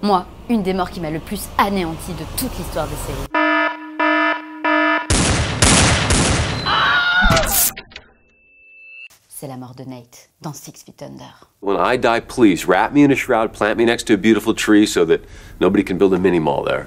Moi, une des morts qui m'a le plus anéanti de toute l'histoire des séries. C'est la mort de Nate dans 6 Feet Under. When I die, please wrap me in a shroud, plant me next to a beautiful tree so that nobody can build a mini-mall there.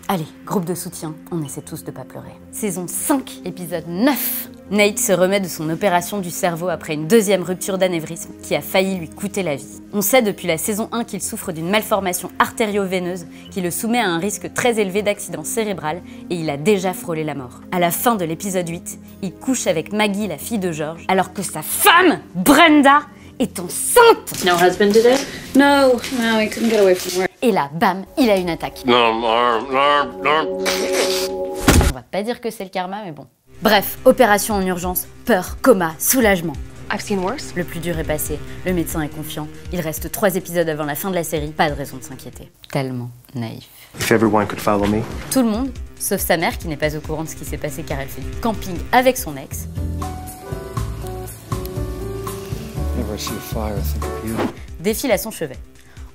Allez, groupe de soutien, on essaie tous de pas pleurer. Saison 5, épisode 9. Nate se remet de son opération du cerveau après une deuxième rupture d'anévrisme qui a failli lui coûter la vie. On sait depuis la saison 1 qu'il souffre d'une malformation artério-veineuse qui le soumet à un risque très élevé d'accident cérébral et il a déjà frôlé la mort. À la fin de l'épisode 8, il couche avec Maggie, la fille de George, alors que sa femme, Brenda, est enceinte. No husband today? No, he couldn't get away from work. Et là, bam, il a une attaque. On va pas dire que c'est le karma, mais bon. Bref, opération en urgence, peur, coma, soulagement. I've seen worse. Le plus dur est passé, le médecin est confiant, il reste 3 épisodes avant la fin de la série, pas de raison de s'inquiéter. Tellement naïf. If everyone could follow me. Tout le monde, sauf sa mère qui n'est pas au courant de ce qui s'est passé car elle fait du camping avec son ex. Défile à son chevet.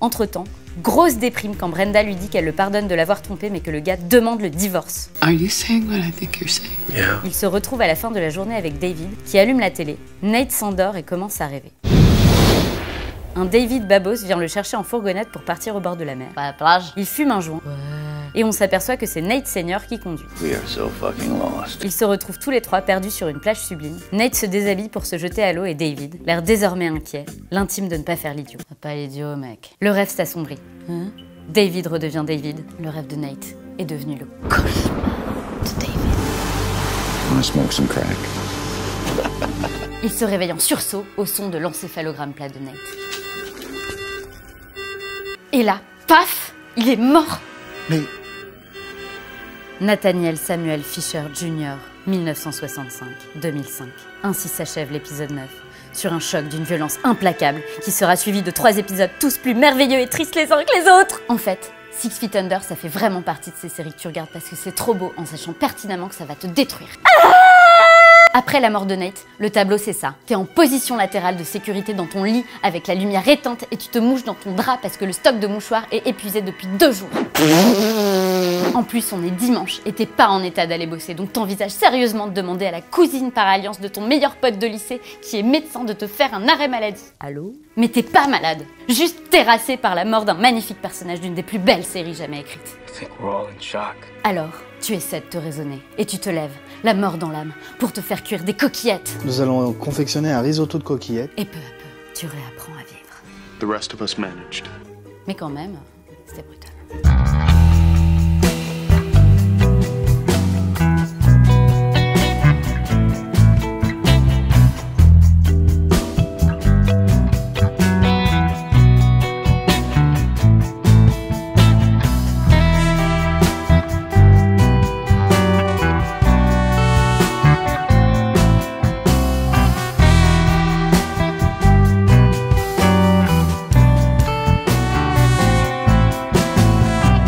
Entre-temps, grosse déprime quand Brenda lui dit qu'elle le pardonne de l'avoir trompé mais que le gars demande le divorce. Are you saying what I think you're saying? Yeah. Il se retrouve à la fin de la journée avec David qui allume la télé. Nate s'endort et commence à rêver. Un David babos vient le chercher en fourgonnette pour partir au bord de la mer. À la plage. Il fume un joint. Et on s'aperçoit que c'est Nate Senior qui conduit. We are so fucking lost. Ils se retrouvent tous les trois perdus sur une plage sublime. Nate se déshabille pour se jeter à l'eau et David, l'air désormais inquiet, l'intime de ne pas faire l'idiot. Pas l'idiot, mec. Le rêve s'assombrit. David redevient David. Le rêve de Nate est devenu le cauchemar de David. I wanna smoke some crack. Il se réveille en sursaut au son de l'encéphalogramme plat de Nate. Et là, paf, il est mort. Mais Nathaniel Samuel Fisher Jr., 1965-2005. Ainsi s'achève l'épisode 9, sur un choc d'une violence implacable qui sera suivi de 3 épisodes tous plus merveilleux et tristes les uns que les autres. En fait, 6 Feet Under, ça fait vraiment partie de ces séries que tu regardes parce que c'est trop beau en sachant pertinemment que ça va te détruire. Après la mort de Nate, le tableau c'est ça. T'es en position latérale de sécurité dans ton lit avec la lumière éteinte et tu te mouches dans ton drap parce que le stock de mouchoirs est épuisé depuis 2 jours. En plus, on est dimanche et t'es pas en état d'aller bosser, donc t'envisages sérieusement de demander à la cousine par alliance de ton meilleur pote de lycée qui est médecin de te faire un arrêt maladie. Allô? Mais t'es pas malade, juste terrassé par la mort d'un magnifique personnage d'une des plus belles séries jamais écrites. I think we're all in shock. Alors, tu essaies de te raisonner et tu te lèves, la mort dans l'âme, pour te faire cuire des coquillettes. Nous allons confectionner un risotto de coquillettes. Et peu à peu, tu réapprends à vivre. The rest of us managed. Mais quand même, c'était brutal.